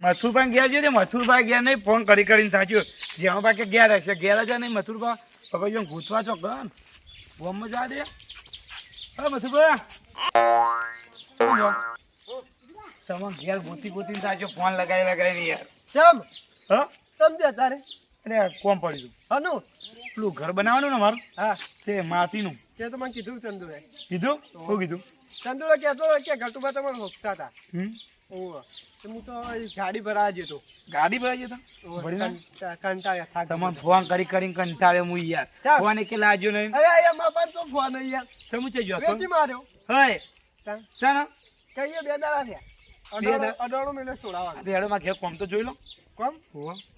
મથુરભાઈ ગયા છે મથુરભાઈ ગયા નહીં ફોન કરીને થાક્યો જેનો ભાઈ કે ગયા રહેશે ગયા છે નહીં મથુરભા ભાઈ ઘૂંચવા છો ગન બોમ્બ જા દે હા મથુરભા તમે ઘેર ગોતી થાક્યો ફોન લગાવી યાર ચમ હા સમજ્યા તારે અરે કોમ પડ્યું હનુ પેલું ઘર બનાવવાનું ને મારું હા તે માટીનું તે તો મને કીધું ચંદુએ કીધું શું કીધું ચંદુએ કહેતો કે ઘટુબા તમે હોકતા હતા ઓહ હું તો ગાડી ભરાવા જતો ગાડી ભરાઈ જતા કંટાળ્યા થાક તમે ફોન કરીને કંટાળે હું યાર ફોન કે લાજો નહીં અરે અહીંયા મારા પાસે તો ફોન યાર સમજે જો વેચી માર્યો હય ચાલો કહીએ 2 દાડા થયા અડાણો મિનિટ છોડાવવાનો તે હેડો માં ઘેર કોમ તો જોઈ લો કોમ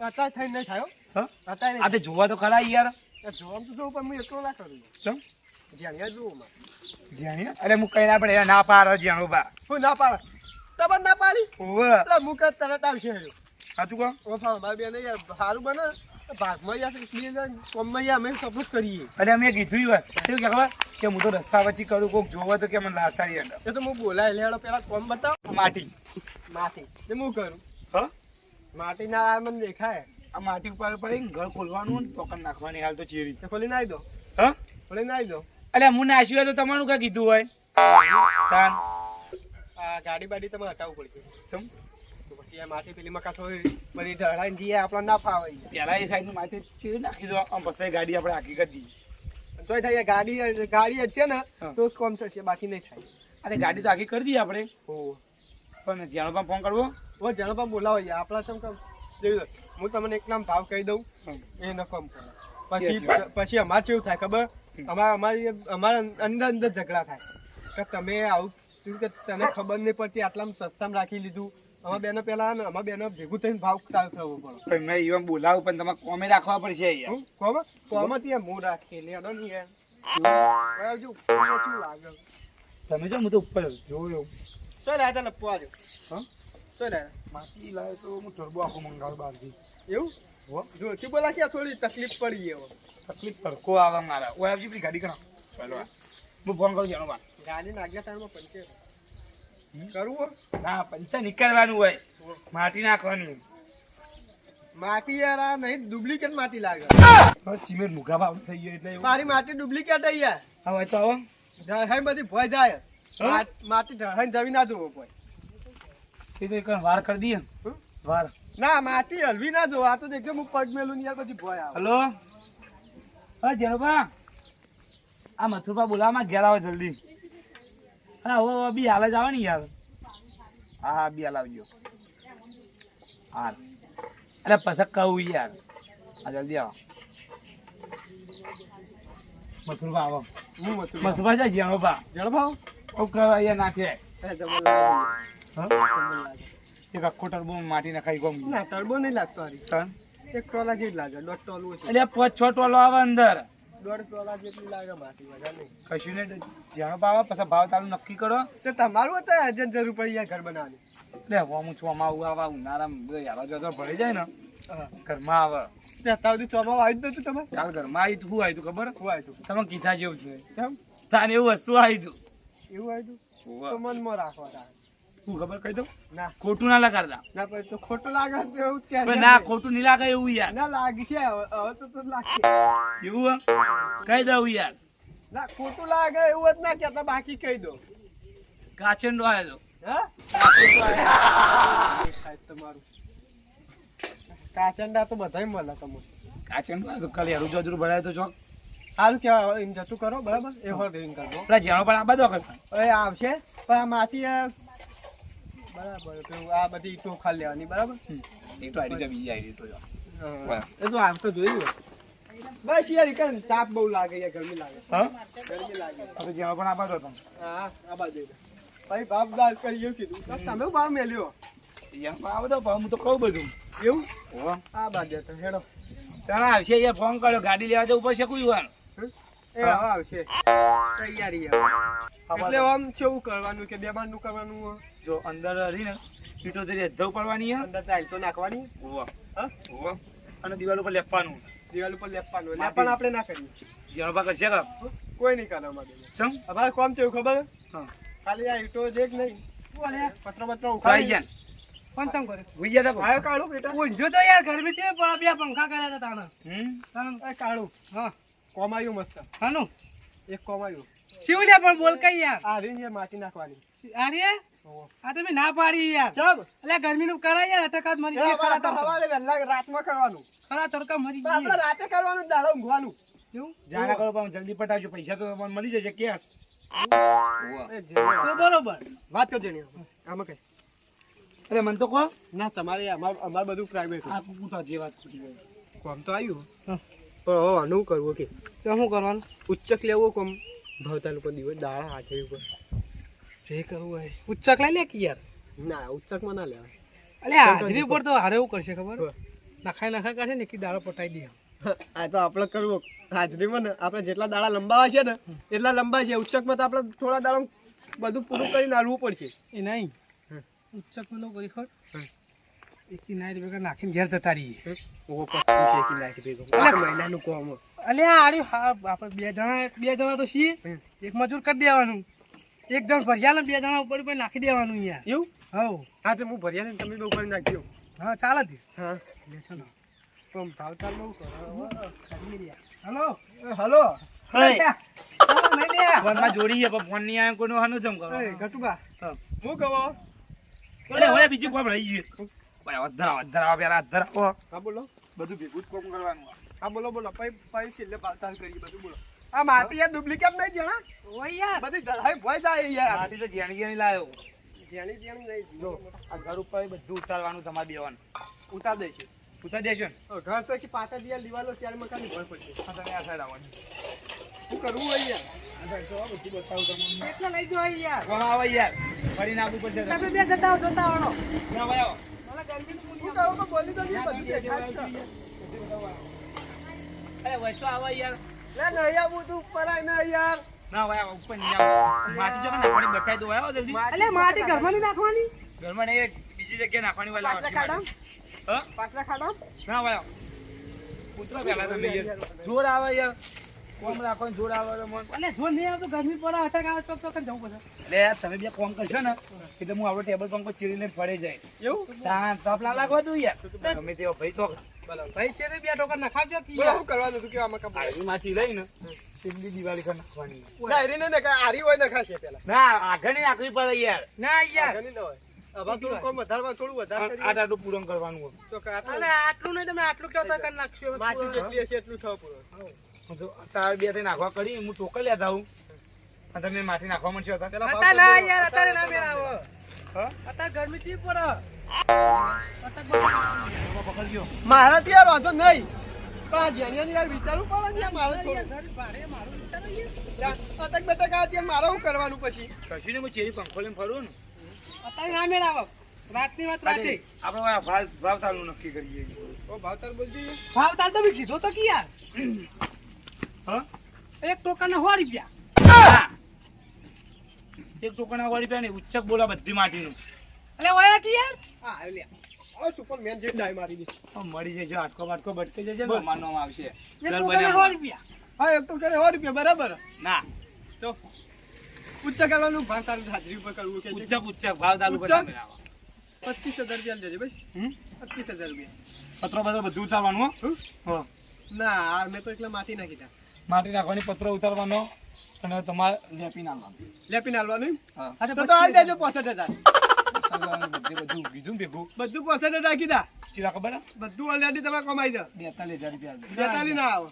અત્યારે થઈ નહીં થયો હા અત્યારે આ તે જોવા તો ખરા યાર જોવાનું તો જોઉં પણ હું એકલો ના કરું ચમ જ્યાં જોઉં માં જ્યાં અરે હું કઈ ના પડે ના પાર જ્યાં બા હું ના પાડ તમે ના પાડી ઓવે એટલે મુક તરત આવશે સાચું કહો ઓ ફા મારી બેન યાર સારું બને ભાગમાં યાર કોમમાં યાર અમે સપોર્ટ કરીએ અને અમે કીધું વાત શું કે ખબર કે હું તો રસ્તા વચ્ચે કરું કોક જોવા તો કે મને લાસારી અંદર એ તો હું બોલાય લેડો પેલા કોમ બતાવ માટી માટી એ હું કરું હા માટી ના મને દેખાય આ માટી ઉપર પડી ઘર ખોલવાનું ટોકન નાખવાની હાલ તો ચેરી તે ખોલી નાઈ દો હા ખોલી નાઈ દો અરે હું નાશ્યું તો તમારું કઈ કીધું હોય તાન આ ગાડી બાડી તમે હટાવવું પડશે સમ તો પછી આ માટી પેલી મકા થોડી બધી ઢળાઈને જઈએ આપણને ના ફાવે પેલા એ સાઈડ ની માટી ચેરી નાખી દો આમ પછી ગાડી આપણે આખી કરી દઈએ તોય થાય ગાડી છે ને તો જ કોમ થશે બાકી નહીં થાય અરે ગાડી તો આખી કરી દઈએ આપણે ઓ પણ જ્યાં પણ ફોન કરવો ઓ જાણો પણ બોલાવો યાર આપણા ચમ કામ જોઈ લો હું તમને એકલામ ભાવ કહી દઉં એ ન કમ કરો પછી અમારે કેવું થાય ખબર અમારા અંદર ઝઘડા થાય કે તમે આવું કે તને ખબર નહીં પડતી આટલામાં સસ્તામાં રાખી લીધું અમારા બેનો પેલા ને અમારા બેનો ભેગું થઈને ભાવ થવો પડે મેં even બોલાવું પણ તમારે કોમે રાખવા પડશે યાર કોમાં ત્યાં હું રાખી લેડો ને યાર જો લાગે તમે જો હું તો ઉપર જોયો ચાલ આટા લપવા દો હા ચાલ માટી લાવે તો હું ટર્બો આખો મંગાવ બહારથી એવું જો તું બોલા કે થોડી તકલીફ પડી ગઈ તકલીફ તડકો આવે મારા ઓય આવજી પેલી ગાડી કરા ચાલો હું ફોન કરું જાણો બા ગાડી નાગ્યા ટાઈમમાં પંચર કરવું ના પંચા નીકળવાનું હોય માટી નાખવાની માટી યાર આ નહીં ડુપ્લિકેટ માટી લાગે સિમેન્ટ મુગા ભાવ થઈ ગયો એટલે મારી માટી ડુપ્લિકેટ યાર હવે તો આવો ઢળાઈ બધી ભોય જાય માટી ઢળાઈ જવી ના જોવો કોઈ એ તો એક વાર કરી દઈએ વાર ના માટી હલવી ના જોવો આ તો દેખજો હું પગ મેલું યાર બધી ભોય આવે હલો હા જેરોબા આ મથુરબા બોલાવવામાં ઘેર આવો જલ્દી હા હવે બી હાલ જ આવે ને યાર હા હા બી હાલ આવજો હા અરે પસક કહું યાર હા જલ્દી આવો મથુરબા આવો મથુરબા જાય જેણોબા જણભાવ અહીંયા નાખે હા એક આખો ટર્બો માટી નખાઈ ગમ ના ટર્બો નહીં લાગતો હારી તન એક ટોલા જેટલી લાગે 1.5 ટોલું છે એટલે 5-6 ટોલો આવે અંદર 1.5 ટોલા જેટલી લાગે માટી વધારે નહીં કશું ને જેણો ભાવ પછી ભાવ તારું નક્કી કરો તો તમારું હતા એજન્ટ જરૂર પડી યાર ઘર બનાવવાની એટલે હું ચોમા આવા ઉનાળામાં યાર જો ભરી જાય ને ઘરમાં આવે ત્યાં સુધી ચોમા આવી જ નતું તમે કાલ ઘરમાં આવી તું શું આવ્યું ખબર શું આવ્યું તમે કીધા જેવું છે કેમ તાને એવું વસ્તુ આવ્યું એવું આવ્યું તો મનમાં રાખવા તારે શું ખબર કહી દઉં ના ખોટું ના લગાડતા ના પછી તો ખોટું લાગે તો એવું જ કહે ના ખોટું નહીં લાગે એવું યાર ના લાગી છે હવે તો લાગશે એવું કહી દઉં યાર ના ખોટું લાગે એવું જ ના કહેતા બાકી કહી દો કાચંડો આવ્યો હા તમારું કાચંડા તો બધાય મળે તમને કાચંડો આવ્યો કાલે હેરું જોજરું ભરાય તો ચોક સારું કેવા એમ જતું કરો બરાબર એ હોય એમ કરવો પેલા જેણો પણ આ બધો કરતા હવે આવશે પણ આ માથી બરાબર પેલું આ બધી ઈંટો ખાલી લેવાની બરાબર એ તો આઈડી બીજી આઈડી તો એ તો આમ તો જોયું બસ યાર કન તાપ બહુ લાગે યાર ગરમી લાગે હા ગરમી લાગે હવે જેણો પણ આ બધો હતો હા આ બાજુ ભાઈ બાપ દાલ કરી એવું કીધું તમે ભાવ મેલ્યો જેણો પણ આ બધો ભાવ હું તો કહું બધું એવું હો આ બાજુ તો હેડો ચાલ આવશે અહીંયા ફોન કર્યો ગાડી લેવા જવું પડશે કોઈ વાર એ હવે આવશે તૈયારી એટલે આમ કેવું કરવાનું કે બેમાનનું કરવાનું જો અંદર રહી ને પીટો તરી ધવ પડવાની અંદર ટાઈલ્સો નાખવાની હોવા હોવા અને દિવાલ ઉપર લેપવાનું દિવાલ ઉપર લેપવાનું લેપણ આપણે ના કરીએ જેનો પા કરશે કા કોઈ નહીં કરે અમારે ચમ અમારે કોમ છે ખબર હા ખાલી આ ઈટો દેખ નહીં પત્ર ઉખાઈ ગયા પંચમ કરે ભૂઈ ગયા તા આયો કાળું બેટા ઊંઝો તો યાર ગરમી છે પણ બે પંખા કર્યા હતા તાણે એ કાળું હા કોમ આવ્યું મસ્ત હાનું એક કોમ આવ્યું શિવલ્યા પણ બોલ કઈ યાર આ રીંગ માટી નાખવાની અરે આ તમે ના પાડી યાર ચાલ એટલે ગરમીનું કરાય યાર અટકાત મરી ગયા ખરા તડકા. સવારે વહેલા રાતમાં કરવાનું ખરા તડકા મરી આપણે ગયા રાતે કરવાનું દાડો ઊંઘવાનું એવું જાના કરો પણ જલ્દી પટાવજો પૈસા તો તમને મળી જશે કેસ તો બરોબર વાત કરજો ને આમાં કઈ અરે મન તો કહો ના તમારે અમાર બધું પ્રાઇવેટ આ કુકુટા જે વાત છૂટી ગઈ કોમ તો આવ્યું હા. પણ હવે આનું કરવું કે તો શું કરવાનું ઉચ્ચક લેવો કોમ ભાવતા લોકો દિવસ દાડા હાથે ઉપર જે કરવું હોય ઉચ્ચક લઈ લે કે યાર ના ઉચ્ચકમાં ના લેવાય અલે હાજરી ઉપર તો હારે એવું કરશે ખબર નખાય કરશે ને કે દાડો પટાઈ દે આ તો આપણે કરવું હાજરીમાં ને આપણે જેટલા દાડા લંબાવા છે ને એટલા લંબા છે ઉચ્ચકમાં તો આપણે થોડા દાડા બધું પૂરું કરીને આવવું પડશે એ નહીં ઉચ્ચક માં લોકો ખબર એકી નાઈટ ભેગા નાખીને ઘેર જતા રહીએ ઓહો પછી નાખી ભેગો મહિનાનું કોમ અલે આર્યું હા આપણે બે જણા તો છીએ એક મજૂર કરી દેવાનું એક જણ ભર્યા ને બે જણા ઉપર ઉપર નાખી દેવાનું યાર એવું હવ હા તો હું ભર્યા ને તમે ઉપર નાખ્યો હા ચાલે જ હા બેઠો ને કોમ ભાવતાલ બહુ હલો હલો હે લઈ લે ફોનમાં જોડી છે પણ ફોન નહીં આવે કોઈનું હાનું જમ કરો ઘટુબા હા. હું કહો અરે હવે બીજું કોમ રહી ગયું ભાઈ અધરાવો પેલા અધરાવો હા બોલો બધું ભેગું જ કોમ કરવાનું હા બોલો બોલો પછી છેલ્લે ભાવતાલ કરીએ બધું બોલો આ માટી યાર ડુપ્લિકેટ નહીં જણા ઓય યાર બધી ધરાઈ ભોય જાય યાર માટી તો જેણી જેણી લાવ્યો જેણી જેણી નહીં જો આ ઘર ઉપર બધું ઉતારવાનું તમારે દેવાનું ઉતાર દે છે ઉતાર દેશો ને ઘર તો કે પાટા દિયા દિવાલો ચાર મકાન ભર પડશે હા, તમે આ સાઈડ આવવાનું શું કરવું હોય યાર આ સાઈડ તો આવો, બધું બતાવું તમને એટલે લઈ જો યાર કોણ આવે યાર ફરી નાખવું પડશે તમે બે જતા આવો જોતા આવડો ના ભાઈ આવો મને ગરમીનું પૂરી શું કહું તો બોલી તો ના, બધું તમે દેખાય જ છે. બધું બતાવવાનું. અરે વચ્ચે આવો યાર લે નહીં આવું તું ઉપર આય ને યાર ના ભાઈ આવો, ઉપર નહીં આવો માટી જો કે નાખવાની બતાવી દો આવો જલ્દી અલે માટી ઘરમાં નહીં નાખવાની ઘરમાં નહીં, એક બીજી જગ્યાએ નાખવાની વાલા પાછલા ખાડા હા પાછલા ખાડા ના ભાઈ આવો. ઉતરો પહેલા તમે યાર જોર આવે યાર કોમ રાખો ને જોર આવે તો મન અલે જો નહીં આવતો ગરમી પડે અટક આવે તો જવું પડે લે તમે બે કોમ કરશો ને એટલે હું આપણો ટેબલ પંખો ચીરીને ફરે જાય એવું તાન તપ ના લાગવા દઉં યાર ગમે તેવો ભાઈ તો ભાઈ છે તે બે ટોકર નખાવજો કે બોલો શું કરવાનું હતું કેવા મકા આરી માંથી લઈને સીધી દિવાળી કર નાખવાની ના એરીને ને કાંઈ આરી હોય ને ખાશે પેલા ના આગળ નહીં નાખવી પડે યાર ના યાર ઘણી ના હોય હવે થોડું કોમ વધારવા થોડું વધારે કરીએ આ આટલું પૂરણ કરવાનું હોય. તો કે આટલું અલે આટલું નહીં તમે આટલું કેવો તો કરી નાખશો માટી જેટલી હશે એટલું થવા પૂરો હું તો તાર બે થી નાખવા કરી હું ટોકર લેતા આવું અને તમે માટી નાખવા મળશે હતા પેલા અત્યારે ના યાર અત્યારે ના મેળાવો હા અત્યારે ગરમી થી પડે પકડજો મારા ત્યાં વાંધો નહીં પણ આ જેને યાર વિચારવું પડે ને યાર મારે થોડું અટક બટક આ ત્યાં મારે શું કરવાનું પછી કશું ને હું ચેરી પંખો લઈને ફરું ને અત્યારે ના મેળાવો રાતની વાત રાતે આપણે ભાવ તાલું નક્કી કરીએ ઓ ભાવતાલ બોલજી ભાવ તાલ તો બી કીધો તો કે યાર હા એક ટોકર ના 100 રૂપિયા એક ટોકરના વાળી પે ને ઉચ્ચક બોલા બધી માટીનું અલે ઓયા કે યાર હા આવ્યો લે ઓ સુપરમેન જે ડાય મારી દી મળી જશે આટકો બાટકો ભટકી જશે ને માનવામાં આવશે એક ઘર ટોકર ના 100 બનાવવાનું. રૂપિયા હા એક તો કરે 100 રૂપિયા બરાબર ના તો ઉચ્ચ કરવાનું ભાવતાલ હાજરી ઉપર કરવું કે ઉચ્ચક ભાવ તાલુ ઉચ્ચક? કરી નાખો. 25,000 રૂપિયા દેજે ભાઈ હમ? 25,000 રૂપિયા પત્રો પત્રો બધું ઉતારવાનું હો. હમ? હો ના આ મેં તો એકલા માટી નાખી તા માટી નાખવાની પત્રો ઉતારવાનો અને તમારે લેપી નાખવાનું લેપીને હાલવાનું હા તો હાલ દેજો 65,000 બધું કીધું ભેગું બધું 65,000 રાખી દા ચીરા ખબર હે? બધું ઓલરેડી તમે કમાઈ જાવ 42,000 રૂપિયા 42 ના આવે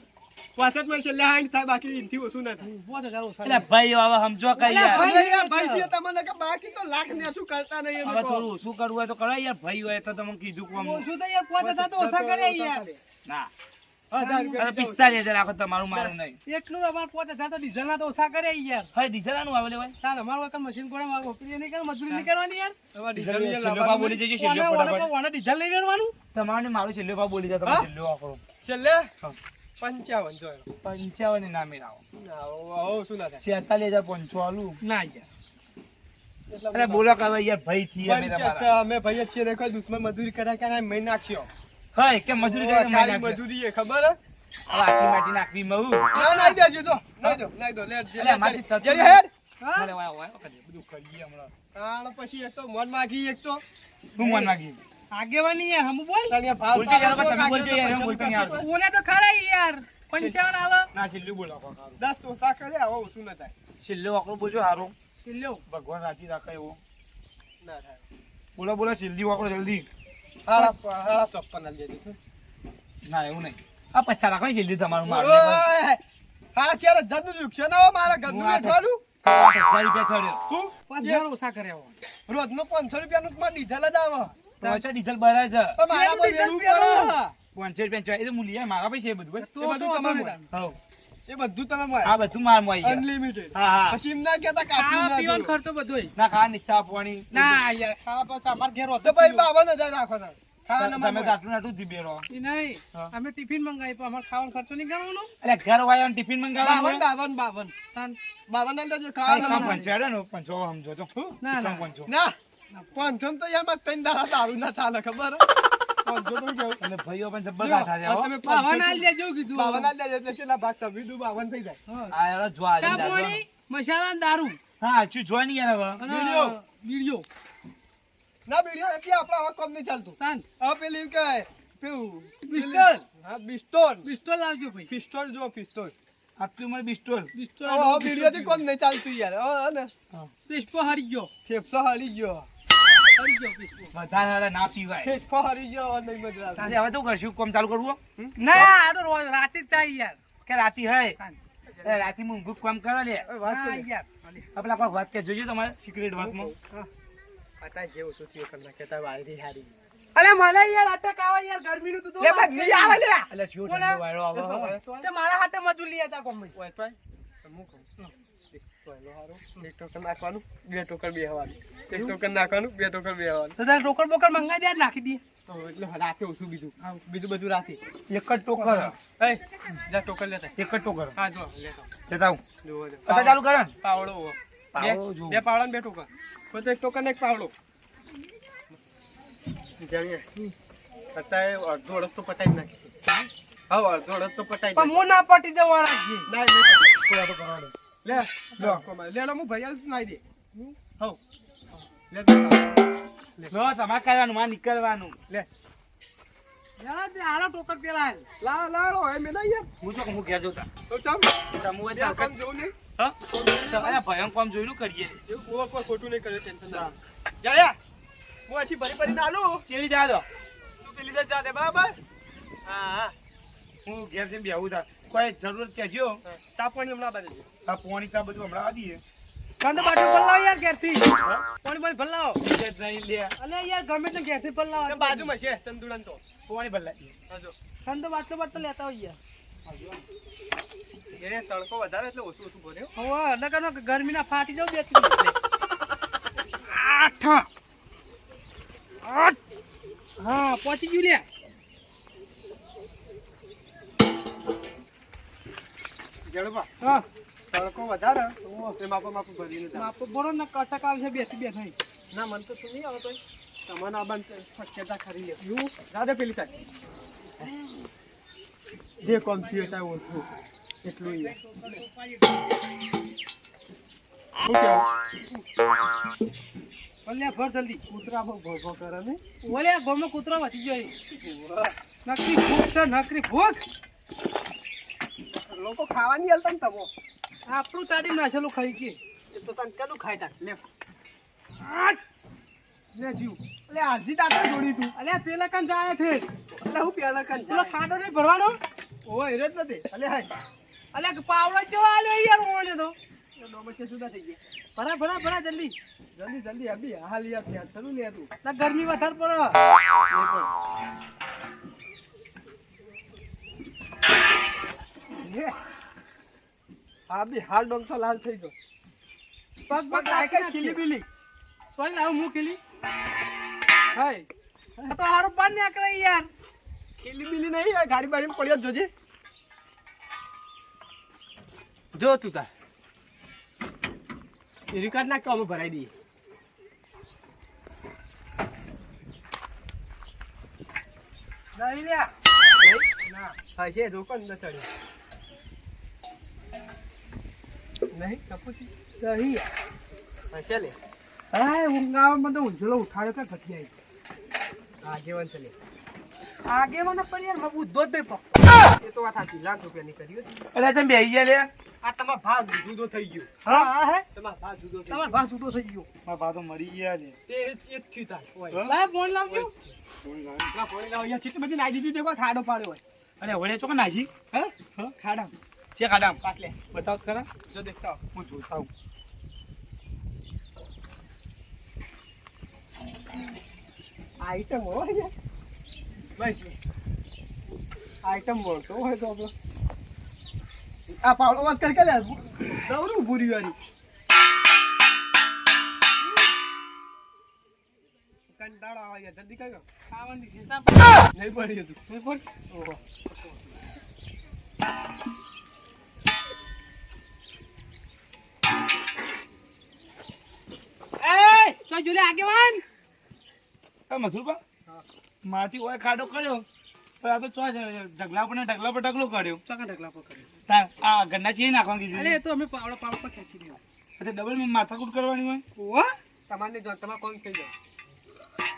65 માં છેલ્લે 60 થાય બાકી એનથી ઓછું ના થાય 5000 ઓછા એટલે ભાઈ હવે સમજો કઈ અલ્યા યાર ભાઈ, અરે યાર ભાઈ છે તમને કે બાકી તો લાખ ને શું કરતા નહીં હવે થોડું શું કરવું હોય તો કરાય યાર ભાઈ હોય તો તમને કીધું કોમ ઓછું તો યાર 5000 તો ઓછા કરે યાર ના 1000 અરે રૂપિયા 45,000 રાખો તમારું મારું નહીં એટલું અમાર 5000 તો ડીઝલ ના તો ઓછા કરે યાર હવે ડીઝલ આનું આવે લેવાય ચાલ અમારું એક મશીન કોણ મારું ઓપરી નહીં કરે મજૂરી નહીં કરવાની યાર હવે ડીઝલ ડીઝલ છેલ્લો ભાવ બોલી જજો છેલ્લો ફટાફટ ઓને ડીઝલ નહીં વેરવાનું તમારે ને મારું છેલ્લો ભાવ બોલી જાય તમે હા? છેલ્લો વાપરો છેલ્લે હા. 55 જો 55 ના મેળાવો ના ઓ શું ના થાય 46,500 આલું ના યાર અરે બોલો કરવા યાર ભાઈ થી અમે તમારા અમે ભાઈ જ છીએ દેખો દુશ્મન મજૂરી કર્યા કે મહિને નાખ્યો હા કે મજૂરી કરે તો કાળી મહિના મજૂરી એ ખબર હે? આટલી માટી નાખવી મહુ ના નાઈ દેજો તો નાઈ દો લે અલ્યા, માટી થતું જેરી હેડ હા? ચાલે વાય વાય કરીએ બધું કરીએ હમણાં તાણ પછી એક તો મન માગી એક તો શું મન લાગી આગેવાની યાર હમ બોલ તને ભાવ બોલજો યાર તમે બોલજો યાર હું બોલતો નહીં આવડતું બોલે તો ખરા યાર 55 આલો ના છેલ્લું બોલો કાકા 10 ઓછા કરે હવે ઓછું ના થાય છેલ્લું આકડો બોલજો હારું સિલ્લો ભગવાન રાજી રાખે એવો ના થાય બોલો બોલો છેલ્લી આકડો જલ્દી હાડા 54 ના દેજો ના એવું નહીં આ 50 રાખો ને છેલ્લી તમારું મારું ઓય હા ચાર જદુ દુખશે ના મારા ઘરનું બેઠવાનું 1000 રૂપિયા છોડ્યો તું 50 ઓછા કર્યા રોજ નો 500 રૂપિયા નું ડીઝલ જ આવે તો ડીઝલ ભરાય છે પણ મારા પર ડીઝલ વેરું પેલો. પડે 500 રૂપિયા એ તો મૂલ્ય મારા પૈસા એ બધું તો બધું તો તમારું તમારે હવ એ બધું તમે મળે આ બધું માર માં આવી ગયા અનલિમિટેડ હા હા પછી એમ ના કહેતા ખાવા કાપી પીવાનો ના ખર્ચો બધોય ના ખાવા ઈચ્છા આપવાની ના યાર ખાવા પાછા અમાર ઘેર હોતો તો ભાઈ 52,000 રાખો તમે ખાવાના તમે તો આટલું આટલું જ બેરો ઈ નહીં હા. અમે ટિફિન મંગાવી પણ અમાર ખાવાનો ખર્ચો નહીં ગણવાનો એટલે ઘર વાળાને ટિફિન મંગાવવાનું 52 તાન 52 ના લેજો ખાવા ખાવાના પંચાડે ને પંચો સમજો તો ના, ના. પંચો ના 500 તો યાર માં 3 દાડા દારૂ ના ચાલે ખબર 500 તો કેવું અને ભાઈઓ પણ જબ્બર કાઠા છે હો. તમે બાવા ના લેજો કીધું 52 ના લેજો એટલે કેટલા ભાગ સભી દુ 52 થઈ જાય આ યાર જો આ ચા જઈને પાણી મસાલા ને દારૂ હા ચુ જોઈ નહીં યાર હવે અને વિડીયો. વિડીયો ના બીડીઓ એટલે આપણા હવે કોમ નહીં ચાલતું તાન હવે પેલી કે પેલું પિસ્તોલ. હા પિસ્તોલ પિસ્તોલ લાવજો ભાઈ પિસ્તોલ જો પિસ્તોલ આટલી ઉંમર બિસ્ટોલ પિસ્તોલ હવે બીડીઓ થી કોમ નહીં ચાલતું યાર હવે ને પિસ્પો હરી ગયો ફેફસો હરી ગયો પિસ્પો વધારે હારે ના પીવાય ફેફસો હરી ગયો હવે નહીં મજા આવે તારે હવે શું કરશું કોમ ચાલુ કરવું ના આ તો રોજ રાતે જ થાય યાર કે રાતી હે તાન. એ રાતી હું ઊંઘું કામ કરો લે વાત હા કરી યાર આપલા કોઈ વાત કે જોજો તમારે સિક્રેટ વાતમાં આતા જેવું સોચ્યું કર નાખે તા વાયરી હારી અલે મને યાર અટક આવે યાર ગરમીનું તું તો લે ભાઈ નહીં આવે લે એટલે શું બોલે. ઠંડો વાયરો આવે હો. તે મારા હાથે મજૂર લઈ હતા કોમ ઓય તો હું કહું પહેલો હારો એક ટોકન નાખવાનું બે ટોકન બેહવાનું એક ટોકન નાખવાનું બે ટોકન બેહવાનું તો તારે રોકડ બોકડ મંગાઈ દે નાખી દે તો એટલે રાતે ઓછું બીજું બીજું બધું રાતે એક જ ટોકર એ જા ટોકન લેતા એક જ ટોકર હા જો લેતો લેતા આવું જુઓ અત્યારે ચાલુ કરો ને પાવડો હો. પાવડો જો. બે પાવડા ને બે ટોકન કોઈ તો એક ટોકન ને એક પાવડો જાણીએ અત્યારે અડધો અડધ તો પતાઈ જ નાખી હા અડધો અડધ તો પતાઈ જ પણ હું ના પટી જવા રાખજે ના નહીં પૂરા તો કરવાનો લે લો. લે લો હું ભૈયા જ નાઈ દે હવ લે લો તમારે કરવાનું માં નીકળવાનું લે યાર તે આલો ટોકર પેલા આલ. લા લાડો હે મે નહીં હું જો હું ઘેર જઉં તો ચમ તમે યાર કામ જોઉં નહીં હા તમારે ભયંકર કામ જોઈને કરીએ જેવું કોઈ ખોટું નહીં કરે ટેન્શન ના જાયા હું આથી ભરી ભરી નાલું ચેરી જા દો તું પેલી સાઈડ જા દે બરાબર હા હા હું ઘેર જઈને બેહું તા કોઈ જરૂરત કહેજો ચા પાણી હમણાં બાજુ આ પોણી ચા બધું હમણાં આ દઈએ ઠંડો બાટલો ભરલાવ યાર ઘેરથી પાણી પાણી ભરલાવ બીજે જ નહીં લે અલે યાર ગમે તે ઘેરથી ભરલાવ બાજુમાં છે ચંદુડાન તો પોણી બદલાય હા જો ઠંડો બાટલો બાટલો લેતા હોય એને તડકો વધારે એટલે ઓછું ઓછું ભર્યો હવે નકર ગરમીના ફાટી જાવ બે આઠ હા પહોંચી ગયું લે જડબા હા તડકો વધારે એ માપો માપો ભરીને જા. માપો બોલો ને કટક આવશે બે થી બે થઈ ના મન તો તું નહીં આવતો તમને આ બંધ શક્યતા ખરી લે યુ જાદે પેલી સાઈડ જે કોમ થયું હતા ઓછું એટલું ઈ. શું કહેવું? ઓલે ભર જલ્દી કૂતરા બહુ ભોગો કરે ને ઓલે ગોમનો કૂતરો વધી ગયો નકરી ભૂખ છે નકરી ભૂખ લોકો ખાવાની હાલતા ને તમો આપણું ચાડી નાખેલું ખાઈ કે એ તો તને કેનું ખાઈ તા લે લે જીવ એટલે આજી દાતા જોડી તું અલે પેલા કાન જાય છે એટલે હું પેલા કન પેલો ખાડો નહીં ભરવાનો ઓ હેરે જ નથી અલે હાય અલે પાવડો ચેવા આલ્યો યાર ઓને તો નોમચે સુધા થઈ ગયા ભરા ભરા ભરા જલ્દી જલ્દી જલ્દી અભી હાલ યાર યાર ચલું લે તું ના ગરમી વધારે પડે લે હા બી હાલ ડોંગતો લાલ થઈ ગયો પગ પગ આય કઈ ખીલી બીલી સોય લાવ હું કેલી હાય આ તો હારું પાન ને કરે યાર ખીલી બીલી નહીં આ ગાડી બાડી પડ્યો જોજે જો તું તાર એ રિકાર્ડ ના કે અમે ભરાઈ દઈએ નહીં લે ના હા છે જો કોણ ન ચડ્યો નહીં કપૂસી નહીં હશે લે હા ઊંઘ આવે મને તો ઊંઝેલો ઉઠાડ્યો કે ઘટી આવી આગેવાન છે લે આગેવાનો પણ યાર મને ઉદ્ધો જ નહીં પકડો. એ તો વાત સાચી ₹1,00,000 કર્યું અરે ચમ બેહી ગયા લે આ તમારો ભાવ જુદો થઈ ગયો હા હા હે તમારો ભાવ જુદો થઈ તમારો ભાવ છૂટો થઈ ગયો મારા ભા તો મરી ગયા છે ગયો એક થયું તાર હોય લાવ ફોન લાવજો ના ફોડી લાવો અહીંયા ચીટ બધી નાખી દીધી તે ખાડો પાડ્યો હોય અરે વળે ચોક નાસી હા ખાડા છે કાઢામ પાટલે બતાવ તો ખરા જો દેખતા હું જોતા હું આઈટમ હોય બસ આઈટમ મળતો હોય તો આપણો આ પાવડો વાત કર કે લે દવરું ભૂરી વાળી કંટાળો આવે છે જલ્દી કયો ખાવાની ચીજ ના નહીં પડી હતું નહીં પડી ઓહો એ તો જોલે આગેવાન મથુરપા મારથી ઓય ખાડો કર્યો પણ આ તો ચો ઢગલા પર ઢગલો કર્યો ચોકા ઢગલા પર કર્યો તાર આ ગન્ના ચીજ નાખવાનું કીધું અલે એ તો અમે પાવડો પાવડો પર ખેંચી લેવા એટલે ડબલ માથાકૂટ કરવાની હોય ઓહો તમારે જો તમારે કોણ થઈ જાય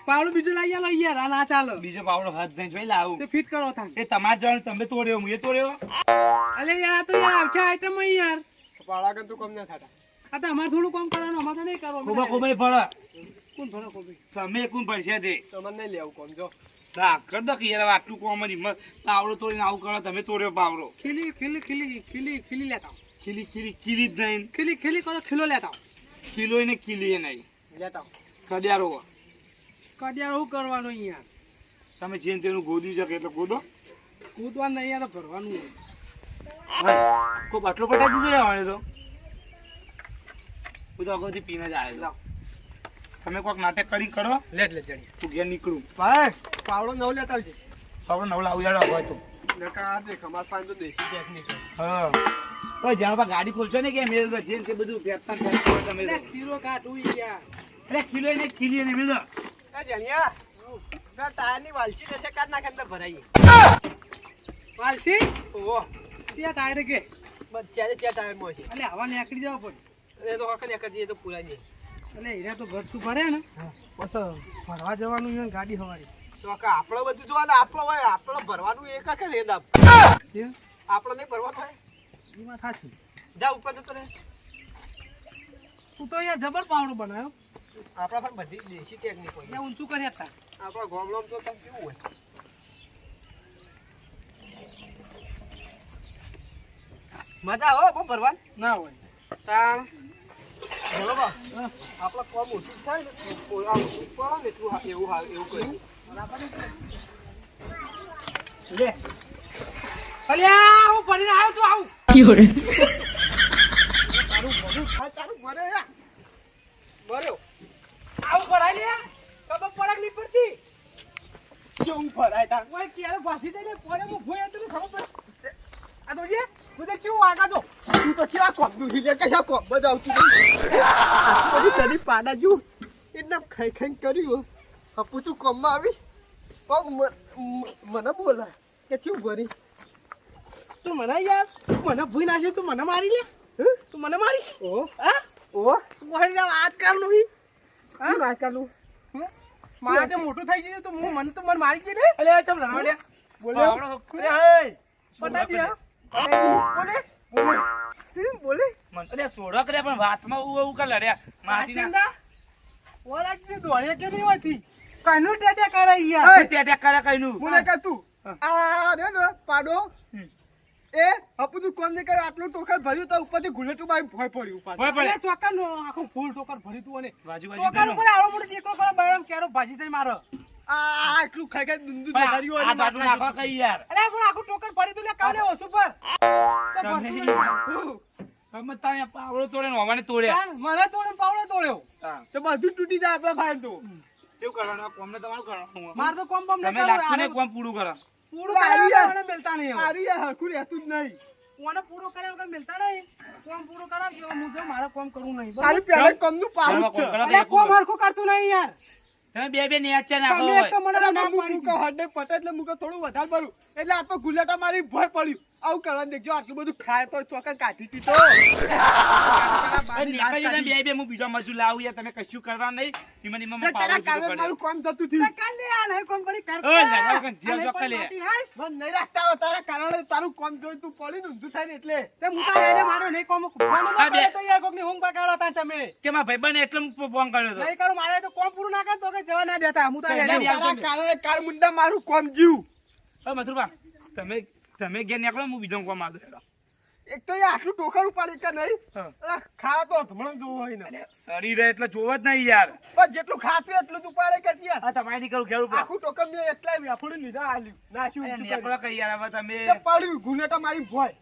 પાવડો બીજો લઈ આલો યાર આ ના ચાલો બીજો પાવડો હાથ દઈને જોઈ લાવું તે ફિટ કરો થાન એ તમારે જવાનું તમે તોડ્યો હું એ તોડ્યો અલે યાર આ તો યાર આખી આઈટમ હોય યાર પાળાગન તું કમ ના થતા આ તો અમારે થોડું કામ કરવાનું અમારે તો નહીં કરવાનું ખોબા ખોબાઈ ફળ કોણ ભરો કોબી તમે કોણ પડશે તે તમારે નહીં લેવું કોમ જો ના કર દો કે યાર આટલું કોમની પાવડો તોડીને આવું કરો તમે તોડ્યો પાવડો ખીલી લેતા ખીલી ખીલી ખીલી જ નહીં ખીલી કરો ખીલો લેતા ખીલો ને ખીલી નહીં લેતા કડિયારો કડિયાર હું કરવાનું યાર તમે જેમ તેનું ગોદ્યું છે કે એટલે ગોદો કૂદવાનું નહીં યાર ભરવાનું ખૂબ આટલો પટાઈ દીધો રહેવાને તો હું તો અગાઉથી પીને જ આવ્યો તમે કોઈક નાટક કરી કરો લેટ લે જણી તું ઘેર નીકળું ભાઈ પાવડો નવ લેતા આવજે આપણે નવલા ઉજાડવા હોય તો નકા આ દેખ અમાર પાસે તો દેશી ટેકનિક છે હા ઓય જ્યાં પા ગાડી ખોલશો ને કે મેલ જેમ તે બધું ફેરતા ફેરતા તમે તો. ખીલો કાઢું યાર અરે ખીલો ને ખીલી ને મેલ એ જણિયા ના ટાયરની વાલસી દેશે કાઢ નાખે અંદર ભરાઈએ પાલસી ઓહો ત્યાં ટાયર કે બચ્ચા છે ટાયરમાં છે અલે હવા નીકળી જાવ પણ એ તો હકન એક જ એ તો પૂરા નહીં અલે હીરા તો ઘર તું ભરે ને બસ ફરવા જવાનું છે ગાડી હવારી તો કા આપણો બધું જોવાનું આપણો હોય આપણો ભરવાનું એક આખે રેદ આપ આપણો નહીં ભરવાનું હોય એમાં થાશે જા ઉપર જતો રે તું તો યાર જબર પાવડો બનાવ્યો આપણા પર બધી દેશી ટેકનિક હોય ત્યાં ઊંચું કરી હતા આપણા ગોમલોમ તો તમ કેવું હોય મજા હો બહુ ભરવાન ના હોય તાણ બોલો બા આપણા કોમ ઓછું થાય ને કોઈ આમ પડે ને એટલું એવું કર્યું લે અલ્યા હું ભરીને આવ્યો તું આવું તારું મરે યા મર્યો આવું ભરાય લે ખબર પડક નહીં પડતી કેવું ભરાય તાર ઓય ક્યારે ભાસી જાય પડે હું ભોય તો ખબર પડે આ તો જે તું કેવું વાગા તો તું તો ચેવા કોમ નું હિલે કશા કોમ બધા આવતું બધી સડી પાડા જુ એકદમ ખાઈ ખાઈ કર્યું આ પૂછું કોમમાં આવી પગ મને બોલાય કે ચેવું ભરી તું મને યાર મને ભૂઈ નાખે તું મને મારી લે તું મને મારી ઓ હા ઓ તું મારી જા વાત કર નહીં હા આજકાલનું મારા તે મોટું થઈ ગયું તો હું મને તો મને મારી ગઈ ને અલે ચમ લડવા લે બોલે અરે હે પટા દે બોલે બોલે અરે સોડા કર્યા પણ વાતમાં એવું કા લડ્યા મારી ના ઓલા જે દોડે કે નહીં હોતી કનું ટેટે કરે યાર તે કર્યા કઈનું બોલે કે તું આ રે ને પાડો એ અપુતું કોમ ને કરે આટલું ટોકર ભર્યું તો ઉપરથી ગુલેટું બાઈ ભય પડ્યું ઉપર ભય પડે. અરે ચોકા નો આખું ફૂલ ટોકર ભરી તું અને બાજુ ટોકર ઉપર આવડો મોટો દીકરો કરે બાયમ કેરો ભાજી થઈ મારો આ આટલું ખાઈ ખાઈ દુંદુ આ ભર્યું અને બાટલું નાખવા કઈ યાર અરે પણ આખું ટોકર ભરી તું લે કાલે ઓસુ પર તમે તારે પાવડો તોડે ને હવાને તોડ્યા મને તોડે પાવડો તોડ્યો તો બધું તૂટી જાય આપણા ભાઈ તો કેવું કરવાનું આ કોમને તમારું કરવાનું માર તો કોમ બમ ને તમે લાગતું ને કોમ પૂરું કરો પૂરું કરે મિલતા નહીં આરી આ હરખું રહેતું જ નહીં કોને પૂરું કરે વગર મિલતા નહીં કોમ પૂરું કરાવજો હું જો મારે કોમ કરવું નહીં તારી પહેલા કોમનું પાડું જ છે કોમ કરાવ. અરે કોમ હરખું કરતું નહીં યાર તમે બે નેચા નાખો તમે એક તો હોય. મને અરે ના હું પાડી મૂકો હડે પટે એટલે મૂકો થોડું વધારે ભરું એટલે આ તો ગુલેટા મારી ભય પડ્યું આવું કરવા દેખજો આટલું બધું ખાય તો ચોકર કાઢી હતી તો અરે નીકળી જાય બે હું બીજો મજૂર લાવું યાર તમે કશું કરવા નહીં ઈમન ઈમન તારા પાવડર કારણે પડે મારું કામ થતું થયું કાલ લે આ નહીં કોણ પડી કર ઓય ના ના ધ્યાન જોક લે મન નહીં રાખતા હોય તારા કારણે તારું કામ જોઈ તું પડી ને ઊંધું થાય ને એટલે તે મુતા એને મારો નહીં કોમ ફોન ન કરે તો યાર કોકની ઊંઘ બગાડો તા તમે કે મારા ભાઈબંધ એટલે હું ફોન કર્યો હતો નહીં કરું મારે તો કોમ પૂરું ના કરે તો કે જવા ના દેતા મુતા કઈ એને ના તારા કારણે કાળ મુંડા મારું કામ જીવ હવે મથુરબા તમે ઘેર નીકળો હું બીજો કોમ આવતો હેડો. એક તો એ આટલું ટોકર ઉપાડી કે નહીં હા. અલા, ખા તો હમણાં જોવું હોય ને સડી રહે એટલે જોવા જ નહીં યાર પણ જેટલું ખાતું એટલું જ ઉપાડે કે યાર આ તમારી નીકળું ઘેર ઉપર આખું ટોકર મેં એટલા વેફડું લીધા હાલ્યું નાશ્યું અરે ઊંચું નીકળો કર્યું. કઈ યાર હવે તમે તે પડ્યું ગુનેટા મારી ભોય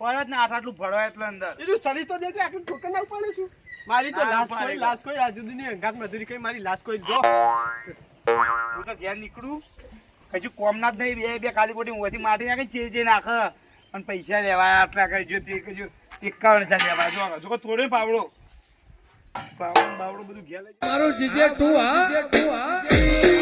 પરત ને આટલું ભરો એટલે અંદર એનું શરીર તો દેખે આટલું ટોકર ના ઉપાડે છું મારી તો ના લાશ ઉપાડે. કોઈ આજ સુધીની અંગાત મજૂરી કરી મારી લાશ કોઈ જો હું તો ઘેર નીકળું કશું કોમ ના જ નહીં બે ખાલી ખોટી ઊંઘથી માટી નાખી ચે નાખ અને પૈસા લેવાય આટલા કરજો તે કરજો 51,000 લેવાય જો તોડે પાવડો બધું ઘેર લઈ મારું જીજે તું હા